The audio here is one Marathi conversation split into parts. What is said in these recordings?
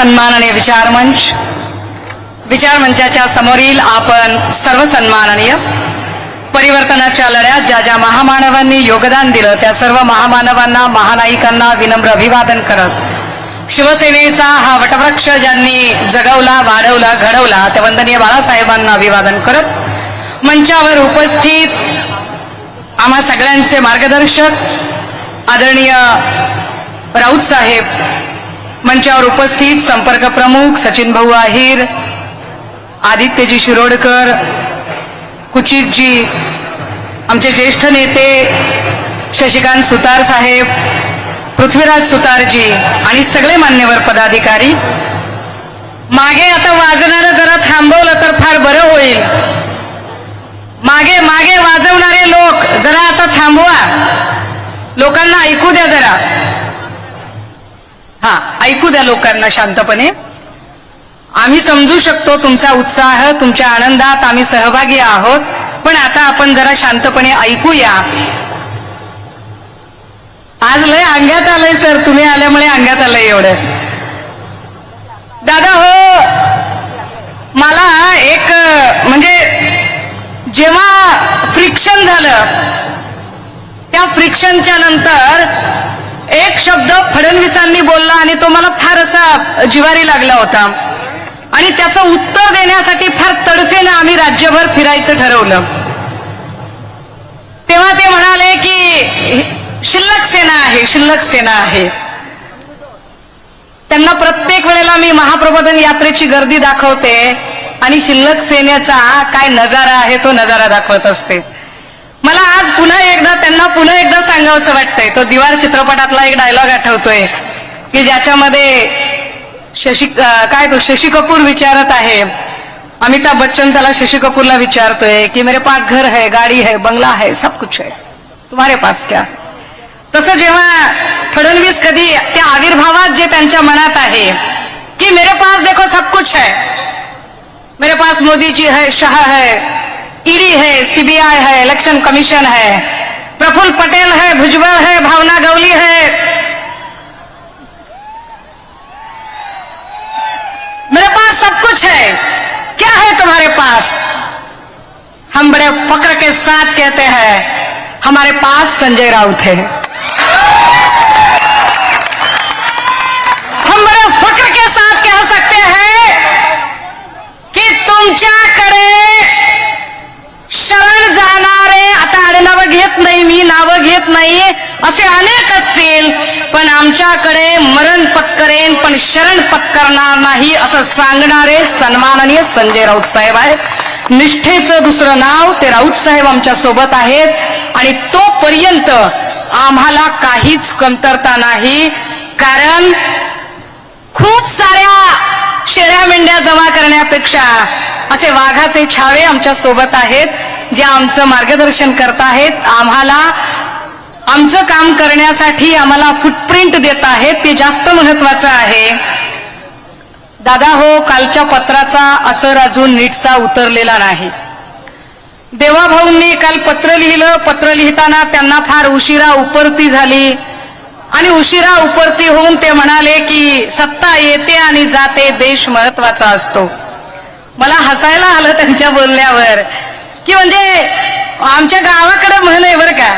सन्माननीय विचार मंचाच्या समोरील आपण सर्व सन्माननीय परिवर्तनाच्या लढ्यात ज्या ज्या महामानवांनी योगदान दिलं त्या सर्व महामानवांना महानायिकांना विनम्र अभिवादन करत शिवसेनेचा हा वटवृक्ष ज्यांनी जगवला वाढवला घडवला त्या वंदनीय बाळासाहेबांना अभिवादन करत मंचावर उपस्थित आम्हा सगळ्यांचे मार्गदर्शक आदरणीय राऊत साहेब, मंचावर उपस्थित संपर्क प्रमुख सचिन भाऊ आहिर, आदित्यजी शिरोडकर, कुचितजी, आमचे ज्येष्ठ नेते शशिकांत सुतार साहेब, पृथ्वीराज सुतारजी आणि सगळे मान्यवर पदाधिकारी, मागे आता वाजणारं जरा थांबवलं तर फार बरं होईल. मागे मागे वाजवणारे लोक जरा आता थांबवा, लोकांना ऐकू द्या जरा. हा, ऐकू द्या लोकांना शांतपणे. आम्ही समजू शकतो तुमचा उत्साह, तुमच्या आनंदात आम्ही सहभागी आहोत, पण आता आपण जरा शांतपणे ऐकूया. आज लय अंगात आलंय सर, तुम्ही आल्यामुळे अंगात आलंय एवढं. दादा हो, मला एक म्हणजे जेव्हा फ्रिक्शन झालं त्या फ्रिक्शनच्या नंतर एक शब्द फडणवीसांनी बोलला आणि तो मला फार असा जिव्हारी लागला होता आणि त्याचं उत्तर देण्यासाठी फार तडफेनं आम्ही राज्यभर फिरायचं ठरवलं. तेव्हा ते म्हणाले की शिल्लक सेना आहे, शिल्लक सेना आहे. त्यांना प्रत्येक वेळेला मी महाप्रबोधन यात्रेची गर्दी दाखवते आणि शिल्लक सेनेचा काय नजारा आहे तो नजारा दाखवत असते. मला आज त्यांना पुन्हा एकदा सांगावंसं वाटतंय. तो दिवार चित्रपटातला एक डायलॉग आठवतोय की ज्याच्यामध्ये शशी कपूर विचारत आहे, अमिताभ बच्चन त्याला शशी कपूरला विचारतोय की मेरे पास घर है, गाड़ी है, बंगला है, सब कुछ है, तुम्हारे पास क्या. तसं जेव्हा फडणवीस कधी त्या आविर्भावात जे त्यांच्या मनात आहे की मेरे पास देखो सब कुछ है, मेरे पास मोदी जी है, शाह है, ईडी है, सीबीआई है, इलेक्शन कमीशन है, प्रफुल्ल पटेल है, भुजबल है, भावना गवली है, मेरे पास सब कुछ है, क्या है तुम्हारे पास. हम बड़े फक्र के साथ कहते हैं हमारे पास संजय राउत है. हम बड़े फक्र के साथ कह सकते हैं की तुमच्याकडे शरण जाणारे, आता आडनावं घेत नाही मी, नावं घेत नाही, असे अनेक असतील, पण आमच्याकडे मरण पत्करेन पण शरण पत्करणार नाही असं सांगणारे सन्माननीय संजय राऊत साहेब आहेत. निष्ठेचं दुसरं नाव ते राऊत साहेब आमच्या सोबत आहेत आणि तोपर्यंत आम्हाला काहीच कमतरता नाही. कारण खूप साऱ्या शेळ्या मेंढ्या जमा करण्यापेक्षा असे वाघाचे छावे आमच्या सोबत आहेत, जे आमचं मार्गदर्शन करत आहेत, आम्हाला आमचं काम करण्यासाठी आम्हाला फुटप्रिंट देत आहेत, ते जास्त महत्वाचं आहे. दादा हो, कालच्या पत्राचा असर अजून नीटसा उतरलेला नाही. देवाभाऊंनी काल पत्र लिहिलं, पत्र लिहिताना त्यांना फार उशिरा उपरती झाली आणि उशिरा उपरती होऊन ते म्हणाले की सत्ता येते आणि जाते, देश महत्वाचा असतो. मला हसायला आलं त्यांच्या बोलण्यावर की म्हणजे आमच्या गावाकडे म्हण आहे बरं का,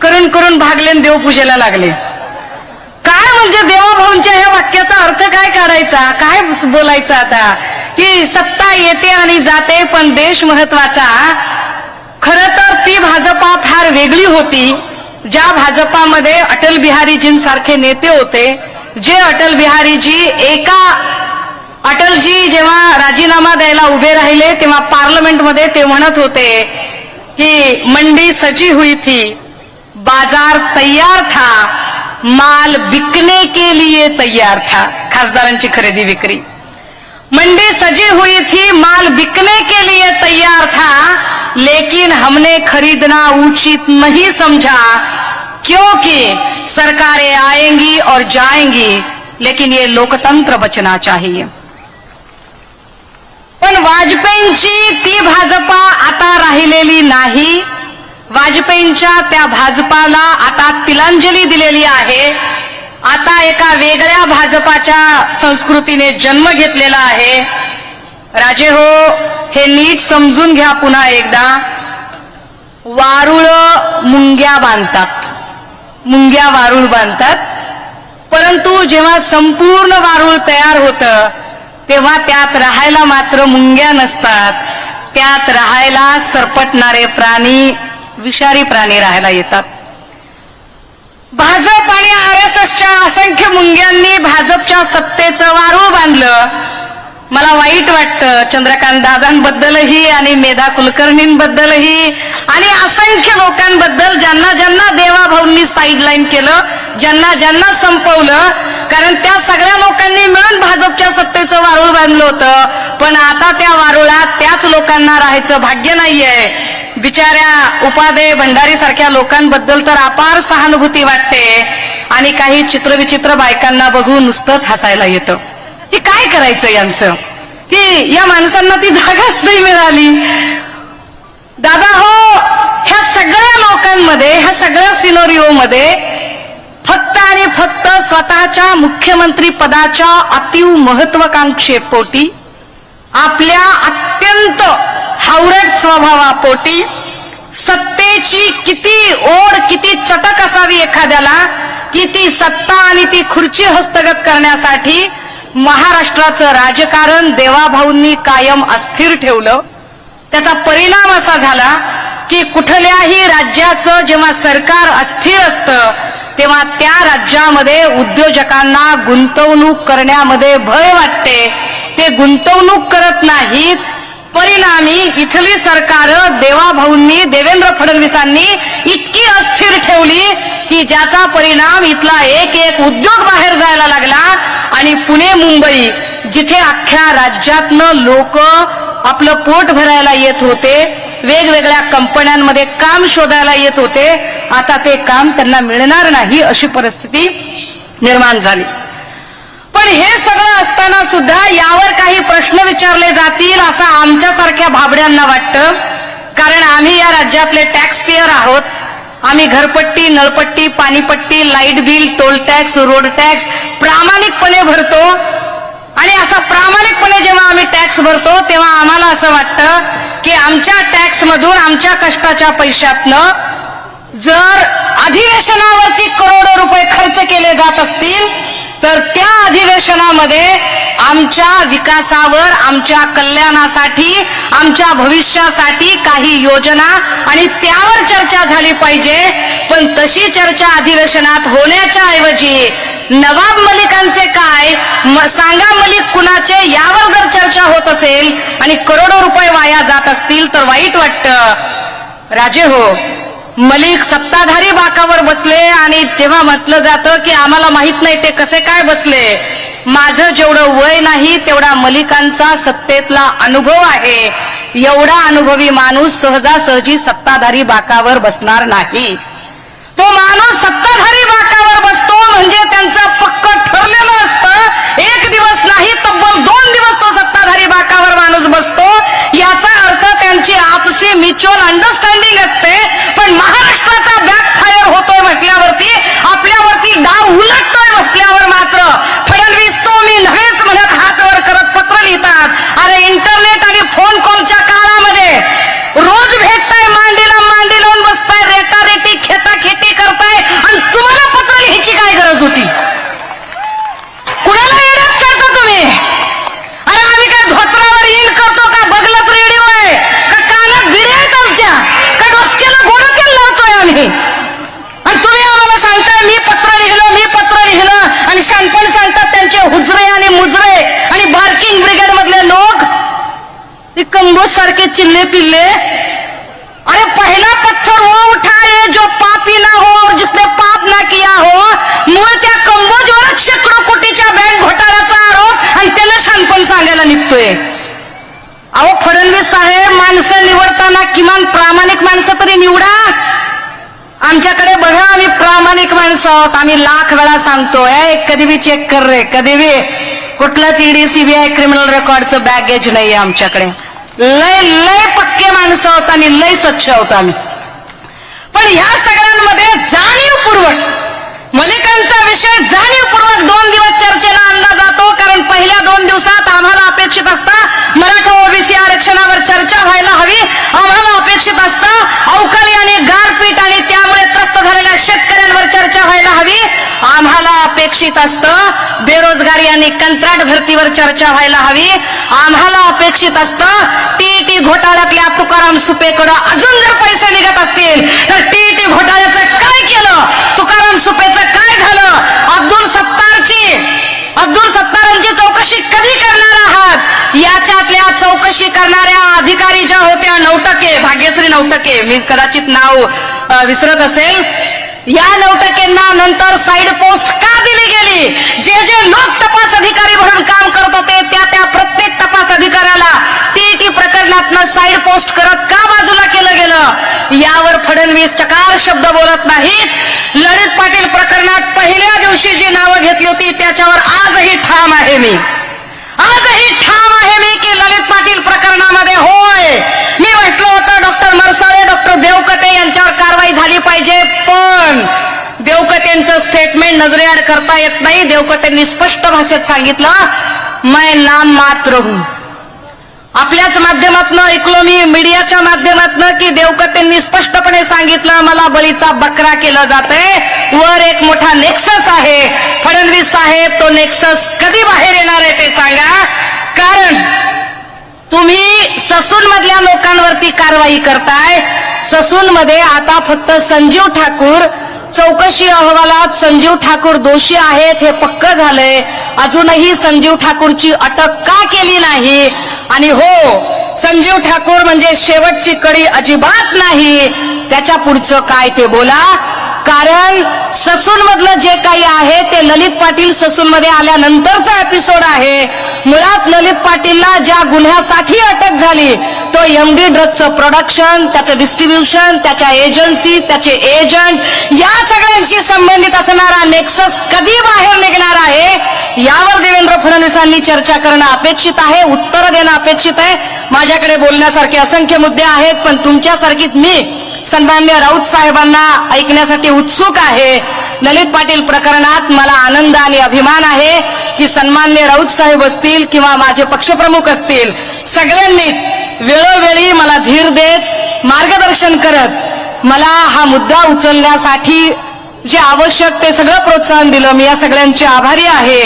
करून करून भागले देवपूजेला लागले. काय म्हणजे देवाभाऊंच्या ह्या वाक्याचा अर्थ काय काढायचा, काय बोलायचं आता की सत्ता येते आणि जाते पण देश महत्वाचा. खरं तर ती भाजपा फार वेगळी होती, ज्या भाजपामध्ये अटल बिहारीजींसारखे नेते होते, जे अटल बिहारीजी अटलजी जेव्हा राजीनामा द्यायला उभे राहिले तेव्हा पार्लमेंटमध्ये ते म्हणत होते की मंडी सजी हुई थी, बाजार तैयार था, माल बिकने के लिए तैयार था. खासदारांची खरेदी विक्री. मंडी सजी हुई थी, माल बिकने के लिए तैयार था, लेकिन हमने खरीदना उचित नहीं समझा क्योंकि सरकारें आएंगी और जाएंगी, लेकिन ये लोकतंत्र बचना चाहिए. पण वाजपेयींची ती भाजपा आता राहिलेली नाही. वाजपेयींच्या त्या भाजपाला आता तिलांजली दिलेली आहे आता एका वेगळ्या भाजपाच्या संस्कृतीने जन्म घेतलेला आहे. राजे हो, हे नीट समजून घ्या. पुन्हा एकदा वारुळ मुंग्या बांधतात, मुंग्या वारुळ बांधतात, परंतु जेव्हा संपूर्ण वारुळ तयार होतं तेव्हा त्यात राहायला मात्र मुंग्या नसतात. त्यात राहायला सरपटणारे प्राणी, विषारी प्राणी राहायला येतात. भाजप आणि RSSच्या असंख्य मुंग्यांनी भाजपच्या सत्तेचं वारूळ बांधलं. मला वाईट वाटतं चंद्रकांत दादांबद्दलही आणि मेधा कुलकर्णींबद्दलही आणि असंख्य लोकांबद्दल ज्यांना ज्यांना देवाभाऊंनी साईडलाईन केलं, ज्यांना ज्यांना संपवलं. कारण त्या सगळ्या लोकांनी मिळून भाजपच्या सत्तेचं वारूळ बांधलं होतं. पण आता त्या वारुळात त्याच लोकांना राहायचं भाग्य नाहीये. बिचाऱ्या उपाध्ये भंडारी सारख्या लोकांबद्दल तर अपार सहानुभूती वाटते आणि काही चित्रविचित्र बायकांना बघून नुसतंच हसायला येतं की काय करायचं यांचं, की या माणसांना ती जागाच नाही मिळाली. दादा हो, ह्या सगळ्या लोकांमध्ये, ह्या सगळ्या सिनोरिओमध्ये फक्त आणि फक्त स्वतःच्या मुख्यमंत्री पदाच्या अतीव महत्वाकांक्षेपोटी, आपल्या अत्यंत हावरट स्वभावापोटी, सत्तेची किती ओढ, किती चटक असावी एखाद्याला, की ती सत्ता आणि ती खुर्ची हस्तगत करण्यासाठी महाराष्ट्राचं राजकारण देवाभाऊंनी कायम अस्थिर ठेवलं. त्याचा परिणाम असा झाला की कुठल्याही राज्याचं जेव्हा सरकार अस्थिर असतं तेव्हा त्या राज्यामध्ये उद्योजकांना गुंतवणूक करण्यामध्ये भय वाटते. ते गुंतवणूक करत नाहीत. परिणामी इथली सरकार देवाभाऊंनी, देवेंद्र फडणवीसांनी इतकी अस्थिर ठेवली की ज्याचा परिणाम इथला एक एक उद्योग बाहेर जायला लागला. आणि पुणे, मुंबई, जिथे अख्ख्या राज्यातनं लोक आपलं पोट भरायला येत होते, वेगवेगळ्या कंपन्यांमध्ये काम शोधायला येत होते, आता ते काम त्यांना मिळणार नाही अशी परिस्थिती निर्माण झाली. पण हे सगळं असताना सुद्धा यावर काही प्रश्न विचारले जातील असं आमच्यासारख्या भाबड्यांना वाटतं. कारण आम्ही या राज्यातले टॅक्स पेयर आहोत. आम्ही घरपट्टी, नळपट्टी, पाणीपट्टी, light bill, toll tax, road tax प्रामाणिकपणे भरतो. आणि असा प्रामाणिकपणे जेव्हा आम्ही टॅक्स भरतो तेव्हा आम्हाला असं वाटतं की आमच्या टॅक्स मधून, आमच्या कष्टाच्या पैशातनं जर अधिवेशनावरती करोडो रुपये खर्च केले जात असतील तर त्या अधिवेशनामध्ये आमच्या विकासावर, आमच्या कल्याणासाठी, आमच्या भविष्यासाठी काही योजना आणि त्यावर चर्चा झाली पाहिजे. पण तशी चर्चा अधिवेशनात होण्याच्या ऐवजी नवाब मलिकांचे काय, सांगा मलिक कुणाचे, यावर जर चर्चा होत असेल आणि करोडो रुपये वाया जात असतील तर वाईट वाटतं. राजे हो, मलिक सत्ताधारी बाकावर बसले आणि जेव्हा म्हटलं जातं की आम्हाला माहित नाही ते कसे काय बसले, माझं जेवढं वय नाही तेवढा मलिकांचा सत्तेतला अनुभव आहे. एवढा अनुभवी माणूस सहजासहजी सत्ताधारी बाकावर बसणार नाही. तो माणूस सत्ताधारी बाकावर बसतो म्हणजे त्यांचं पक्क ठरलेलं असतं. एक दिवस नाही, तब्बल 2 दिवस तो सत्ताधारी बाकावर माणूस बसतो. याचा अर्थ त्यांची आपसी म्युच्युअल अंडरस्टँडिंग असते. पण महाराष्ट्राचा बॅकफायर होतोय म्हटल्यावरती, आपल्यावरती डाव उलटतोय म्हटल्यावर मात्र फडणवीस तो मी नव्हेच म्हणत हात वर करत पत्र लिहितात. अरे इंटरनेट आणि फोन कॉलच्या काळामध्ये रोज भेटताय, मांडीला मांडी लावून बसताय, रेटारेटी खेटाखेटी करताय आणि तुम्हाला पत्र लिहायची काय गरज होती? कुणाला येण्यात करता तुम्ही? अरे आम्ही काय धोत्रावर इन करतो का? बघलत रेडिओ आहे का? कानात भिडे आहेत आमच्या का? डोसक्याला गोड तेल लावतोय आम्ही? आणि तुम्ही आम्हाला सांगताय मी पत्र लिहिलं, मी पत्र लिहिलं आणि शानपण सांगतात त्यांचे हुजरे आणि मुजरे आणि बार्किंग ब्रिगेड मधले लोक, ते कंबोज सारखे चिल्ले पिल्ले. अरे पहला पत्थर वो उठाए जो पापी ना हो और जिसने पाप ना किया हो. मूळ त्या कंबोजवर शेकडो कोटीच्या बँक घोटाळ्याचा आरोप आणि त्याला शानपण सांगायला निघतोय. अहो फडणवीस साहेब, माणसं निवडताना किमान प्रामाणिक माणसं तरी निवडा. आमच्याकडे बघा, आम्ही प्रामाणिक माणसं आहोत. आम्ही लाख वेळा सांगतोय कधी बी चेक कर रे, कधी बी कुठलंच ईडी, सीबीआय, क्रिमिनल रेकॉर्डचं बॅगेज नाहीये आमच्याकडे. लय लय पक्के माणसं आहोत आणि लय स्वच्छ आहोत आम्ही. पण ह्या सगळ्यांमध्ये जाणीवपूर्वक मलिकांचा विषय जाणीव आम्हाला अपेक्षित असतं बेरोजगारी आणि कंत्राट भरतीवर चर्चा व्हायला हवी. आम्हाला अपेक्षित असतं टीईटी घोटाळ्यातल्या तुकाराम सुपेकडे अजून जर पैसे निघत असतील तर टीईटी घोटाळ्याचं काय केलं, तुकाराम सुपेचं काय झालं, अब्दुल सत्तारांची चौकशी कधी करणार आहात. याच्यातल्या चौकशी करणाऱ्या अधिकारी ज्या होत्या नौटके, भाग्यश्री नौटके, मी कदाचित नाव विसरत असेल, या नौटकेंना नंतर साइड पोस्ट का दिली गेली. जे लोक तपास अधिकारी म्हणून काम करत होते त्या प्रत्येक तपास अधिकाऱ्याला टीईटी प्रकरणातनं साइड पोस्ट करत का बाजूला केलं गेलं, यावर फडणवीस चकार शब्द बोलत नाहीत. ललित पाटील प्रकरणात पहिल्या दिवशी जी नावं घेतली होती त्याच्यावर आजही ठाम आहे मी की ललित पाटील प्रकरणामध्ये होय, मी म्हटलं होतं डॉक्टर मरसाळे, डॉक्टर देवकते यांच्यावर कारवाई झाली पाहिजे, पण देवकतेंचं स्टेटमेंट नजरेआड करता येत नाही. देवकतेंनी स्पष्ट भाषेत सांगितलं, मैं नाम मात्र हूं. आपल्याच माध्यमातून ऐकलो मी, मीडियाच्या माध्यमातून, की देवकतेंनी स्पष्टपणे सांगितलं मला बळीचा बकरा केलं जातंय. वर एक मोठा नेक्सस आहे. फडणवीस साहेब, तो नेक्सस कधी बाहेर येणार आहे ते सांगा. कारण तुम्ही ससून मधल्या लोकांवरती कारवाई करताय. ससून मध्ये आता फक्त संजीव ठाकूर, चौकशी अहवालात संजीव ठाकूर दोषी आहेत हे पक्क झालंय. अजूनही संजीव ठाकूरची अटक का केली नाही. आणि हो, संजीव ठाकूर म्हणजे शेवटची कडी अजिबात नाही. त्याच्या पुढचं काय ते बोला. कारण ससून मधलं जे काही आहे ते ललित पाटील ससून मध्ये आल्यानंतरचा एपिसोड आहे. मुळात ललित पाटीलला ज्या गुन्ह्यासाठी अटक झाली तो एमडी ड्रगचं प्रोडक्शन, त्याचं डिस्ट्रीब्युशन, त्याच्या एजन्सी, त्याचे एजंट, या सगळ्यांशी संबंधित असणारा नेक्सस कधी बाहेर निघणार आहे यावर देवेंद्र फडणवीसांनी चर्चा करणं अपेक्षित आहे, उत्तर देणं अपेक्षित आहे. माझ्याकडे बोलण्यासारखे असंख्य मुद्दे आहेत, पण तुमच्यासारखीच मी सन्माननीय राऊत साहेबांना ऐकण्यासाठी उत्सुक आहे. ललित पाटील प्रकरणात मला आनंद आणि अभिमान आहे की सन्माननीय राऊत साहेब असतील किंवा माझे पक्षप्रमुख असतील, सगळ्यांनीच वेळोवेळी मला धीर देत, मार्गदर्शन करत मला हा मुद्दा उचलण्यासाठी जे आवश्यक ते सगळं प्रोत्साहन दिलं. मी या सगळ्यांची आभारी आहे.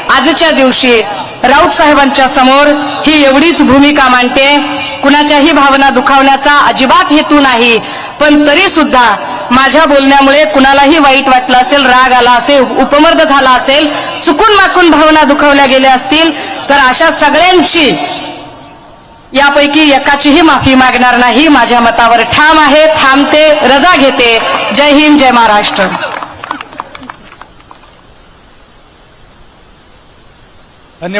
आजच्या दिवशी राऊत साहेबांच्या समोर ही एवढीच भूमिका मांडते. कुणाच्याही भावना दुखावण्याचा अजिबात हेतू नाही, पण तरी सुद्धा माझ्या बोलण्यामुळे कुणालाही वाईट वाटलं असेल, राग आला असेल, उपमर्द झाला असेल, चुकून माकून भावना दुखावल्या गेल्या असतील तर अशा सगळ्यांची यापैकी एकाचीही माफी मागणार नाही. माझ्या मतावर ठाम आहे, थांबते, रजा घेते. जय हिंद, जय महाराष्ट्र.